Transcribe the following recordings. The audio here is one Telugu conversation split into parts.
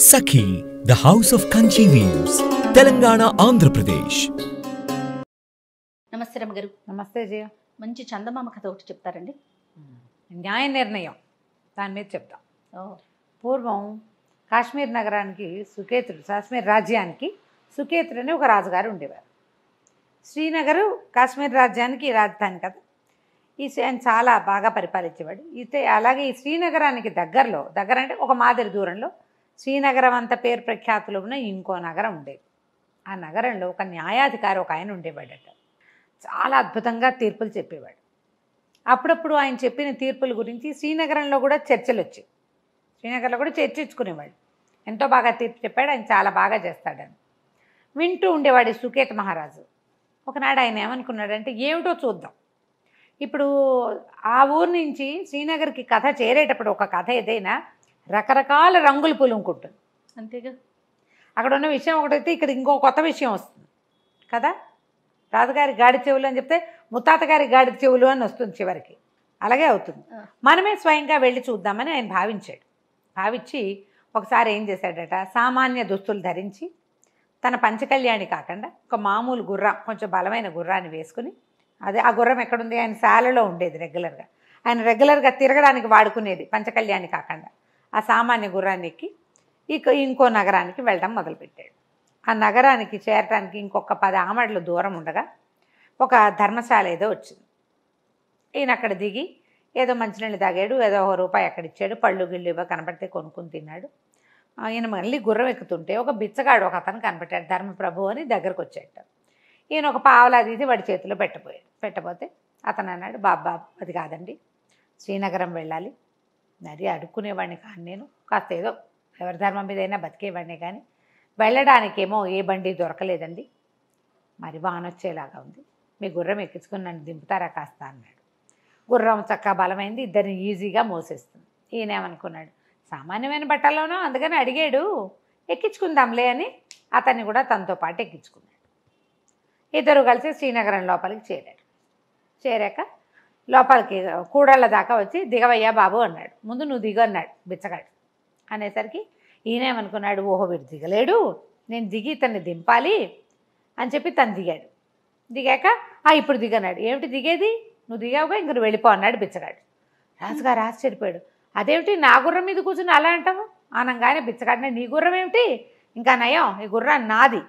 Sakhi, the House of Kanchi Weaves, Telangana, Andhra Pradesh. నమస్తే రమగారు. నమస్తే జయ. మంచి చందమామ కథ ఒకటి చెప్తారండి. న్యాయ నిర్ణయం దాని మీద చెప్తాం. ఓ పూర్వం కాశ్మీర్ నగరానికి సుకేతుడు, కాశ్మీర్ రాజ్యానికి సుకేతుడు అని ఒక రాజుగారు ఉండేవారు. శ్రీనగరు కాశ్మీర్ రాజ్యానికి రాజధాని కదా. ఆయన చాలా బాగా పరిపాలించేవాడు. అలాగే ఈ శ్రీనగరానికి దగ్గర అంటే ఒక మాదిరి దూరంలో శ్రీనగరం అంత పేరు ప్రఖ్యాతులు ఉన్న ఇంకో నగరం ఉండేది. ఆ నగరంలో ఒక న్యాయాధికారి ఒక ఆయన ఉండేవాడట. చాలా అద్భుతంగా తీర్పులు చెప్పేవాడు. అప్పుడప్పుడు ఆయన చెప్పిన తీర్పుల గురించి శ్రీనగరంలో కూడా చర్చలు వచ్చాయి. శ్రీనగర్లో కూడా చర్చించుకునేవాడు. ఎంతో బాగా తీర్పు చెప్పాడు, ఆయన చాలా బాగా చేస్తాడని వింటూ ఉండేవాడు సుకేత్ మహారాజు. ఒకనాడు ఆయన ఏమనుకున్నాడంటే, ఏమిటో చూద్దాం. ఇప్పుడు ఆ ఊరు నుంచి శ్రీనగర్కి కథ చేరేటప్పుడు ఒక కథ ఏదైనా రకరకాల రంగులు పులుముకుంటుంది అంతేగా. అక్కడ ఉన్న విషయం ఒకటైతే ఇక్కడ ఇంకో కొత్త విషయం వస్తుంది కదా. రాజుగారి గాడి చెవులు అని చెప్తే ముత్తాత గారి గాడి చెవులు అని వస్తుంది చివరికి. అలాగే అవుతుంది. మనమే స్వయంగా వెళ్ళి చూద్దామని ఆయన భావించి ఒకసారి ఏం చేశాడట, సామాన్య దుస్తులు ధరించి తన పంచకళ్యాణి కాకుండా ఒక మామూలు గుర్రం, కొంచెం బలమైన గుర్రాన్ని వేసుకుని, అదే ఆ గుర్రం ఎక్కడుంది, ఆయన శాలలో ఉండేది రెగ్యులర్గా, ఆయన రెగ్యులర్గా తిరగడానికి వాడుకునేది పంచకళ్యాణి కాకుండా ఆ సామాన్య గుర్రాన్ని ఎక్కి ఇంకో నగరానికి వెళ్ళడం మొదలుపెట్టాడు. ఆ నగరానికి చేరటానికి ఇంకొక 10 ఆమడలు దూరం ఉండగా ఒక ధర్మశాల ఏదో వచ్చింది. ఈయన అక్కడ దిగి ఏదో మంచినీళ్ళు తాగాడు, ఏదో ₹1 అక్కడ ఇచ్చాడు, పళ్ళు గిళ్ళు ఇవ్వ కనపడితే కొనుక్కుని తిన్నాడు. ఈయన మళ్ళీ గుర్రం ఎక్కుతుంటే ఒక బిచ్చగాడు ఒక అతను కనపడ్డాడు, ధర్మప్రభు అని దగ్గరకు వచ్చాట. ఈయన ఒక పావలా తీసి వాడి చేతిలో పెట్టబోతే అతను అన్నాడు, బాబా అది కాదండి, శ్రీనగరం వెళ్ళాలి, మరి అడుక్కునేవాడిని కానీ నేను, కాస్త ఏదో ఎవరి ధర్మం మీద అయినా బతికేవాడిని, కానీ వెళ్ళడానికేమో ఏ బండి దొరకలేదండి, మరి వానొచ్చేలాగా ఉంది, మీ గుర్రం ఎక్కించుకుని నన్ను దింపుతారా కాస్త అన్నాడు. గుర్రం చక్కగా బలమైంది, ఇద్దరిని ఈజీగా మోసేస్తుంది. ఈయనేమనుకున్నాడు, సామాన్యమైన బట్టలోనో అందుకని అడిగాడు, ఎక్కించుకుందాంలే అని అతన్ని కూడా తనతో పాటు ఎక్కించుకున్నాడు. ఇద్దరు కలిసి శ్రీనగరం లోపలికి చేరాక లోపలికి కూడళ్ళ దాకా వచ్చి, దిగవయ్యా బాబు అన్నాడు. ముందు నువ్వు దిగు అన్నాడు బిచ్చగాడు. అనేసరికి ఈయనేమనుకున్నాడు, ఓహో వీడు దిగలేడు, నేను దిగి తన్ని దింపాలి అని చెప్పి తను దిగాడు. దిగాక ఇప్పుడు దిగన్నాడు. ఏమిటి దిగేది, నువ్వు దిగావుగా ఇంక నువ్వు వెళ్ళిపో అన్నాడు బిచ్చగాడు. రాజుగారు ఆశ్చర్యపోయాడు, అదేమిటి నా గుర్రం మీద కూర్చుని అలా అంటావు అనగానే బిచ్చగాడిని, నీ గుర్రం ఏమిటి, ఇంకా నయం, ఈ గుర్రం నాది,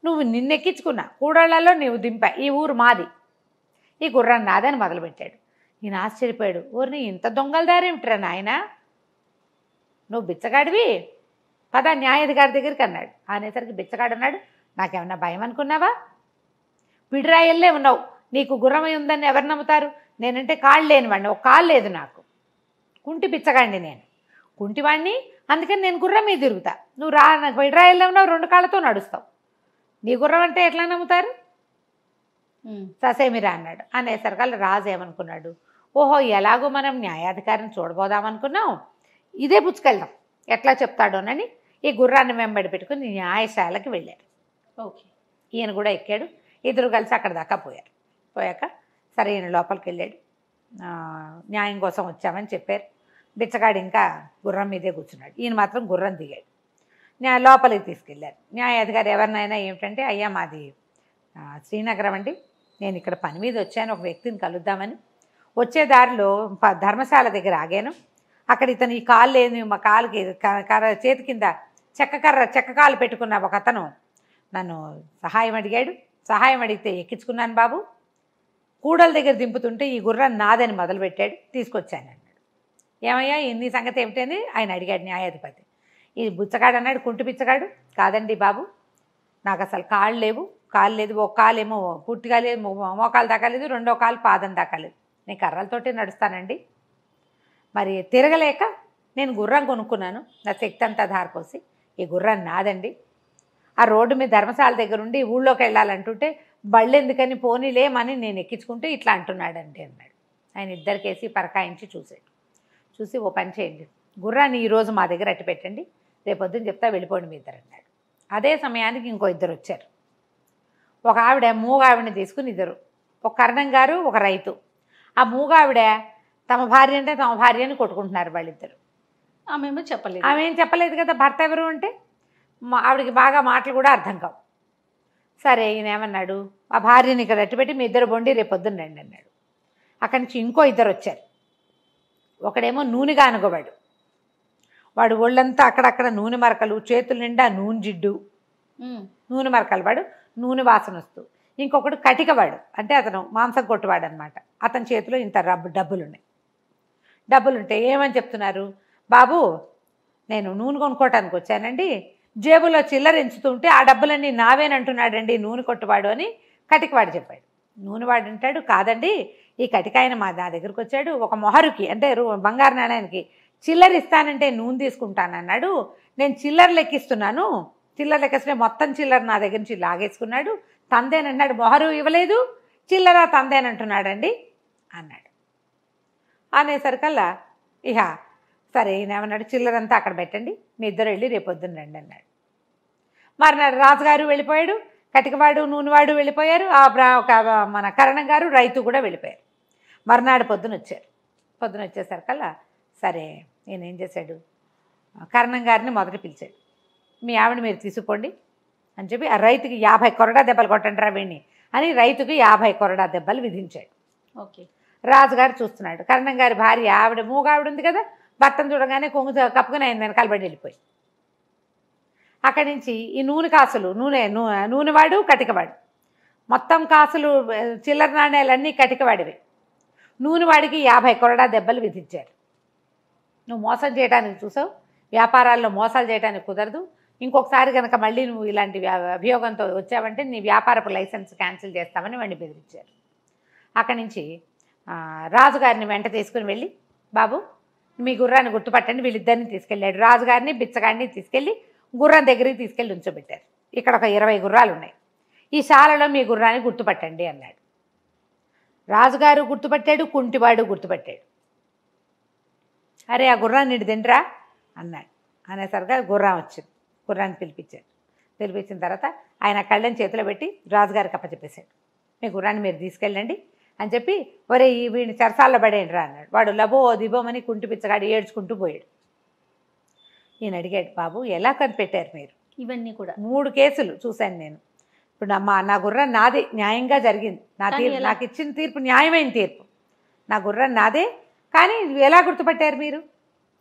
నువ్వు నిన్నెక్కించుకున్నా, కూడళ్లలో నీవు దింపా, ఈ ఊరు మాది, ఈ గుర్రం నాదని మొదలుపెట్టాడు. ఈయన ఆశ్చర్యపోయాడు, ఊరిని ఇంత దొంగలదారేమిట్రా నాయన, నువ్వు బిచ్చగాడివి, పద న్యాయాధికారి దగ్గరికి అన్నాడు. అనేసరికి బిచ్చగాడు అన్నాడు, నాకేమన్నా భయం అనుకున్నావా, పిడిరాయల్లే ఉన్నావు, నీకు గుర్రమై ఉందని ఎవరు నమ్ముతారు, నేనంటే కాళ్ళు లేనివాడిని, ఒక కాళ్ళు లేదు నాకు, కుంటి బిచ్చగాడిని నేను, కుంటివాడిని, అందుకని నేను గుర్రం మీద తిరుగుతా, నువ్వు నాకు పిడిరాయల్లే ఉన్నావు, 2 కాళ్ళతో నడుస్తావు, నీ గుర్రం అంటే ఎట్లా నమ్ముతారు, ససేమిరా అన్నాడు. అనేసరికి రాజు ఏమనుకున్నాడు, ఓహో ఎలాగో మనం న్యాయాధికారిని చూడబోదామనుకున్నాం, ఇదే పుచ్చుకెళ్దాం ఎట్లా చెప్తాడోనని ఈ గుర్రాన్ని వెంబడి పెట్టుకుని న్యాయశాలకి వెళ్ళారు. ఓకే. ఈయన కూడా ఎక్కాడు, ఇద్దరు కలిసి అక్కడ దాకా పోయాక సరే ఈయన లోపలికి వెళ్ళాడు. న్యాయం కోసం వచ్చామని చెప్పారు. బిచ్చగాడు ఇంకా గుర్రం మీదే కూర్చున్నాడు, ఈయన మాత్రం గుర్రం దిగాడు. లోపలికి తీసుకెళ్ళారు. న్యాయాధికారి ఎవరినైనా ఏమిటంటే, అయ్యా మాది శ్రీనగరం అండి, నేను ఇక్కడ పని మీద వచ్చాను, ఒక వ్యక్తిని కలుద్దామని, వచ్చే దారిలో ధర్మశాల దగ్గర ఆగాను, అక్కడ ఇతను ఈ కాలు లేని మా కాలుకి చేతి కింద చెక్క కాలు పెట్టుకున్న ఒక అతను నన్ను సహాయం అడిగితే ఎక్కించుకున్నాను బాబు, కూడల దగ్గర దింపుతుంటే ఈ గుర్రం నాదని మొదలుపెట్టాడు, తీసుకొచ్చాను అన్నాడు. ఏమయ్యా నీ సంగతి ఏమిటని ఆయన అడిగాడు న్యాయాధిపతి. ఈ బుచ్చగాడు అన్నాడు, కుంటి బిచ్చగాడు, కాదండి బాబు, నాకు అసలు కాళ్ళు లేదు, ఒక కాలేమో పూర్తిగా లేదు, మోకాలు దాకా లేదు, 2వ కాలు పాదం దాకా లేదు, నేను కర్రలతోటి నడుస్తానండి, మరి తిరగలేక నేను గుర్రం కొనుక్కున్నాను, నా శక్తి అంతా ధారపోసి, ఈ గుర్రం నాదండి, ఆ రోడ్డు మీద ధర్మశాల దగ్గర ఉండి ఊళ్ళోకి వెళ్ళాలంటుంటే బళ్ళు ఎందుకని పోనీలేమని నేను ఎక్కించుకుంటే ఇట్లా అంటున్నాడండి అన్నాడు. ఆయన ఇద్దరికేసి పరకాయించి చూసి ఓ పని చేయండి, గుర్రాన్ని ఈరోజు మా దగ్గర అట్టి పెట్టండి, రేపొద్దున చెప్తా వెళ్ళిపోండి మీ ఇద్దరు అన్నాడు. అదే సమయానికి ఇంకో ఇద్దరు వచ్చారు. ఒక ఆవిడ మూగావిడని తీసుకుని ఇద్దరు, ఒక కరణం గారు ఒక రైతు. ఆ మూగావిడ తమ భార్య అంటే తమ భార్యని కొట్టుకుంటున్నారు వాళ్ళిద్దరు. ఆమెమో చెప్పలేదు. ఆమె ఏం చెప్పలేదు కదా భర్త ఎవరు అంటే. ఆవిడకి బాగా మాటలు కూడా అర్థం కావు. సరే ఈయన ఏమన్నాడు, ఆ భార్యని ఇక్కడ అట్టుపెట్టి మీ ఇద్దరు బొండి రేపు పొద్దున్న రండి అన్నాడు. అక్కడి నుంచి ఇంకో ఇద్దరు వచ్చారు. ఒకడేమో నూనెగా అనుకోవాడు, వాడు ఒళ్ళంతా అక్కడక్కడ నూనె మరకలు, చేతుల నిండా నూనె జిడ్డు, నూనె మరకలు, వాడు నూనె వాసన వస్తూ. ఇంకొకడు కటికవాడు, అంటే అతను మాంసం కొట్టువాడు అనమాట. అతని చేతిలో ఇంత డబ్బులుంటే ఏమని చెప్తున్నారు, బాబు నేను నూనె కొనుక్కోవటానికి వచ్చానండి, జేబులో చిల్లర ఎంచుతుంటే ఆ డబ్బులన్నీ నావేనంటున్నాడండి నూనె కొట్టువాడు అని కటికవాడు చెప్పాడు. నూనెవాడు అంటాడు, కాదండి ఈ కటికాయన నా దగ్గరికి వచ్చాడు, ఒక మొహరుకి అంటే బంగారు నాణ్యానికి చిల్లర ఇస్తానంటే నూనె తీసుకుంటానన్నాడు, నేను చిల్లర లెక్కిస్తున్నాను, చిల్లర లెక్కిస్తే మొత్తం చిల్లర నా దగ్గర నుంచి లాగేసుకున్నాడు, తందేనన్నాడు, మొహరు ఇవ్వలేదు, చిల్లర తందేనంటున్నాడండి అన్నాడు. అనేసరికల్లా ఇహ సరే ఈయనేమన్నాడు, చిల్లరంతా అక్కడ పెట్టండి, మీ ఇద్దరు వెళ్ళి రేపు పొద్దున్న రండి అన్నాడు. మర్నాడు రాజుగారు వెళ్ళిపోయాడు, కటికవాడు నూనెవాడు వెళ్ళిపోయారు, మన కరణం గారు రైతు కూడా వెళ్ళిపోయారు. మర్నాడు పొద్దున వచ్చేసరికల్లా సరే ఈయన ఏం చేశాడు, కరణం గారిని మొదట పిలిచాడు, మీ ఆవిడ మీరు తీసుకుపోండి అని చెప్పి ఆ రైతుకి 50 కొరడా దెబ్బలు కొట్టండి రా వీణ్ణి అని రైతుకి 50 కొరడా దెబ్బలు విధించాడు. ఓకే. రాజుగారు చూస్తున్నాడు, కరణం గారి భార్య ఆవిడ మూగావిడ ఉంది కదా, భర్తను చూడగానే కొంగు కప్పుకుని ఆయన వెనకాల పడి వెళ్ళిపోయి. అక్కడి నుంచి ఈ నూనె కాసులు నూనెవాడు కటికవాడు, మొత్తం కాసులు చిల్లర నాణ్యాలన్నీ కటికవాడివి, నూనెవాడికి 50 కొరడా దెబ్బలు విధించారు. నువ్వు మోసం చేయడానికి చూసావు, వ్యాపారాల్లో మోసాలు చేయడానికి కుదరదు, ఇంకొకసారి కనుక మళ్ళీ నువ్వు ఇలాంటి అభియోగంతో వచ్చావంటే నీ వ్యాపారపు లైసెన్స్ క్యాన్సిల్ చేస్తామని వాడిని బెదిరించారు. అక్కడి నుంచి రాజుగారిని వెంట తీసుకుని వెళ్ళి, బాబు మీ గుర్రాన్ని గుర్తుపట్టండి, వీళ్ళిద్దరిని తీసుకెళ్ళాడు. రాజుగారిని బిచ్చగాడిని తీసుకెళ్ళి గుర్రం దగ్గరికి తీసుకెళ్ళి ఉంచోబెట్టారు. ఇక్కడ ఒక 20 గుర్రాలు ఉన్నాయి, ఈ శాలలో మీ గుర్రాన్ని గుర్తుపట్టండి అన్నాడు. రాజుగారు గుర్తుపట్టాడు, కుంటివాడు గుర్తుపట్టాడు. అరే ఆ గుర్రాన్ని ఇటు తింటరా అన్నాడు. అనేసరిగా గుర్రం వచ్చింది, గుర్రాన్ని పిలిపించిన తర్వాత ఆయన కళ్ళని చేతిలో పెట్టి రాజుగారికి అప్పచెప్పేశాడు. మీ గుర్రాన్ని మీరు తీసుకెళ్ళండి అని చెప్పి, ఒరే వీడిని చెరసాల్లో పడేయండి రా అన్నాడు. వాడు లబో దిబోమని కుంటి పిచ్చగాడు ఏడ్చుకుంటూ పోయాడు. ఈయన అడిగాడు, బాబు ఎలా కనిపెట్టారు మీరు? ఇవన్నీ కూడా 3 కేసులు చూశాను నేను. ఇప్పుడు నా గుర్రం నాదే, న్యాయంగా జరిగింది, నాకు ఇచ్చిన తీర్పు న్యాయమైన తీర్పు, నా గుర్రం నాదే, కానీ ఎలా గుర్తుపట్టారు మీరు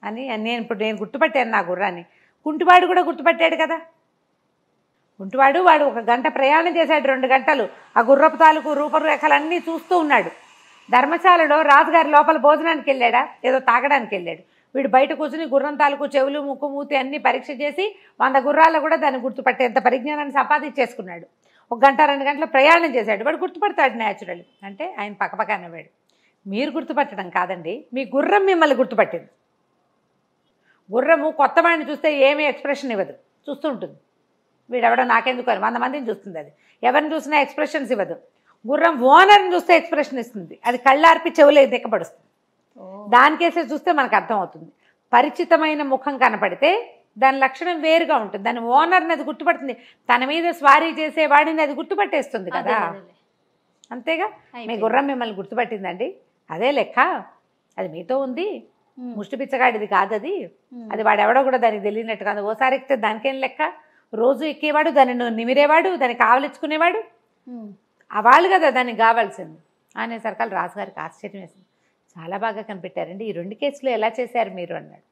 అని. నేను గుర్తుపట్టాను నా గుర్రాన్ని. కుంటివాడు కూడా గుర్తుపట్టాడు కదా, కుంటివాడు వాడు 1 గంట ప్రయాణం చేశాడు, 2 గంటలు ఆ గుర్రపు తాలూకు రూపరేఖలన్నీ చూస్తూ ఉన్నాడు. ధర్మశాలలో రాజుగారి లోపల భోజనానికి వెళ్ళాడా, ఏదో తాగడానికి వెళ్ళాడు. వీడు బయట కూర్చుని గుర్రం తాలూకు చెవులు ముక్కు మూతి అన్నీ పరీక్ష చేసి 100 గుర్రాల్లో కూడా దాన్ని గుర్తుపట్టేంత పరిజ్ఞానాన్ని సంపాదించేసుకున్నాడు. 1 గంట 2 గంటల ప్రయాణం చేశాడు, వాడు గుర్తుపడతాడు న్యాచురల్. అంటే ఆయన పక్కపక్క అన్నవాడు, మీరు గుర్తుపట్టడం కాదండి, మీ గుర్రం మిమ్మల్ని గుర్తుపట్టింది. గుర్రము కొత్త వాడిని చూస్తే ఏమీ ఎక్స్ప్రెషన్ ఇవ్వదు, చూస్తూ ఉంటుంది. వీడెవడో నాకెందుకు అని 100 మందిని చూస్తుంది, అది ఎవరిని చూసినా ఎక్స్ప్రెషన్స్ ఇవ్వదు. గుర్రం ఓనర్ని చూస్తే ఎక్స్ప్రెషన్ ఇస్తుంది, అది కళ్ళార్పి చెవులే దిక్కపడుస్తుంది. దానికేసే చూస్తే మనకు అర్థమవుతుంది. పరిచితమైన ముఖం కనపడితే దాని లక్షణం వేరుగా ఉంటుంది, దాని ఓనర్ని అది గుర్తుపడుతుంది, తన మీద స్వారీ చేసేవాడిని అది గుర్తుపట్టేస్తుంది కదా. అంతేగా, మీ గుర్రం మిమ్మల్ని గుర్తుపట్టిందండి, అదే లెక్క, అది మీతో ఉంది, ముష్టి పిచ్చగాడిది కాదు అది, అది వాడెవడో కూడా దానికి తెలియనట్టు కాదు. ఓసారి ఎక్కితే దానికేం లెక్క, రోజు ఎక్కేవాడు, దాన్ని నిమిరేవాడు, దాన్ని కావలించుకునేవాడు, ఆ వాళ్ళు కదా దానికి కావాల్సింది. అనేసరికి రాజుగారికి ఆశ్చర్యం వేసింది. చాలా బాగా కనిపెట్టారండి, ఈ 2 కేసులు ఎలా చేశారు మీరు అన్నాడు.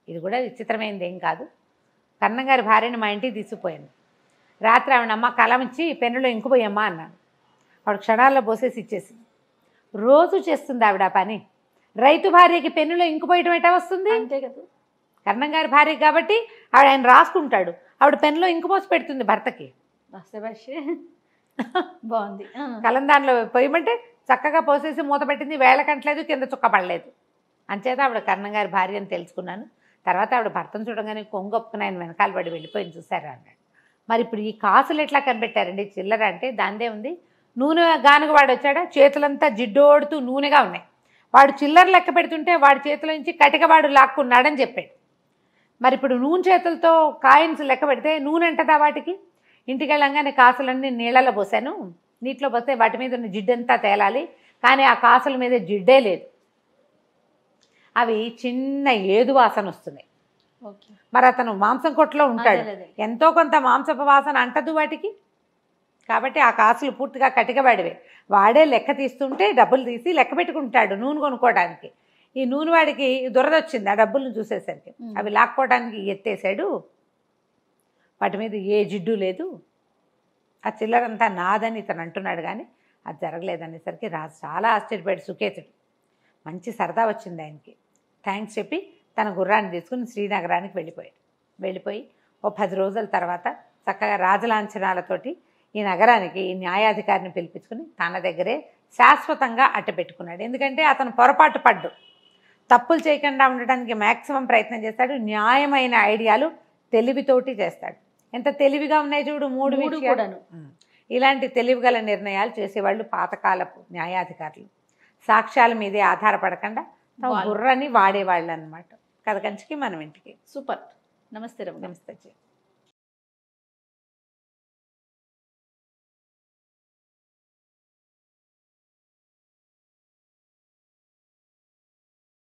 ఇది కూడా విచిత్రమైనది ఏం కాదు, కరణం గారి భార్యని మా ఇంటికి తీసుకుపోయాను, రాత్రి ఆవిడ అమ్మ కలం ఇచ్చి పెన్నులో ఇంకుపోయమ్మా అన్నాను. వాడు క్షణాల్లో పోసేసి ఇచ్చేసింది. రోజు చేస్తుంది ఆవిడ ఆ పని. రైతు భార్యకి పెన్నులో ఇంకుపోయటం ఎటా వస్తుంది? అంతే కదా, కరణం గారి భార్య కాబట్టి ఆయన రాసుకుంటాడు, ఆవిడ పెన్నులో ఇంకుపోసి పెడుతుంది భర్తకి. బాగుంది. కలం దానిలో పోయమంటే చక్కగా పోసేసి మూత పెట్టింది, వేళకంటలేదు, కింద చుక్క పడలేదు. అంచేత ఆవిడ కరణం గారి భార్య అని తెలుసుకున్నాను. తర్వాత ఆవిడ భర్తను చూడగానే కొంగొప్పుకుని ఆయన వెనకాల పడి వెళ్ళిపోయింది, చూసారా అన్నాడు. మరి ఇప్పుడు ఈ కాసులు ఎట్లా కనిపెట్టారండి? చిల్లర అంటే దాందే ఉంది. నూనె గానుగ వాడు వచ్చాడా, చేతులంతా జిడ్డోడుతూ నూనెగా ఉన్నాయి. వాడు చిల్లర లెక్క పెడుతుంటే వాడి చేతిలో నుంచి కటికవాడు లాక్కున్నాడని చెప్పాడు. మరి ఇప్పుడు నూనె చేతులతో కాయిన్స్ లెక్క పెడితే నూనె అంటదా వాటికి? ఇంటికి వెళ్ళంగానే కాసులన్నీ నీళ్ళలో పోసాను, నీటిలో పోస్తే వాటి మీద ఉన్న జిడ్డంతా తేలాలి, కానీ ఆ కాసుల మీద జిడ్డే లేదు, అవి చిన్న ఏదు వాసన వస్తున్నాయి. ఓకే. మరి అతను మాంసం కొట్లో ఉంటాడు, అదే, అదే. ఎంతో కొంత మాంసపు వాసన అంటదు వాటికి. కాబట్టి ఆ కాసులు పూర్తిగా కటికవాడివే. వాడే లెక్క తీస్తుంటే డబ్బులు తీసి లెక్క పెట్టుకుంటాడు నూనె కొనుక్కోవడానికి. ఈ నూనె వాడికి దురదొచ్చింది ఆ డబ్బులను చూసేసరికి. అవి లాక్కోవడానికి ఎత్తేసాడు. వాటి మీద ఏ జిడ్డు లేదు, ఆ చిల్లరంతా నాదని ఇతను అంటున్నాడు. కానీ అది జరగలేదనేసరికి రాజు చాలా ఆశ్చర్యపోయాడు సుకేతుడు. మంచి సరదా వచ్చింది ఆయనకి. థ్యాంక్స్ చెప్పి తన గుర్రాన్ని తీసుకుని శ్రీనగరానికి వెళ్ళిపోయి ఓ 10 రోజుల తర్వాత చక్కగా రాజలాంఛనాలతోటి ఈ నగరానికి ఈ న్యాయాధికారిని పిలిపించుకుని తన దగ్గరే శాశ్వతంగా అట్టపెట్టుకున్నాడు. ఎందుకంటే అతను పొరపాటు పడ్డు, తప్పులు చేయకుండా ఉండడానికి మ్యాక్సిమం ప్రయత్నం చేస్తాడు. న్యాయమైన ఐడియాలు తెలివితోటి చేస్తాడు. ఎంత తెలివిగా ఉన్నాయి చూడు, మూడు విషయాలు. కూడాను. ఇలాంటి తెలివిగల నిర్ణయాలు చేసేవాళ్ళు పాతకాలపు న్యాయాధికారులు. సాక్ష్యాల మీదే ఆధారపడకుండా తమ వాళ్ళు. బుర్రని వాడేవాళ్ళు అనమాట. కథ కంచికి మనం ఇంటికి. సూపర్. నమస్తే రమ్య. నమస్తే.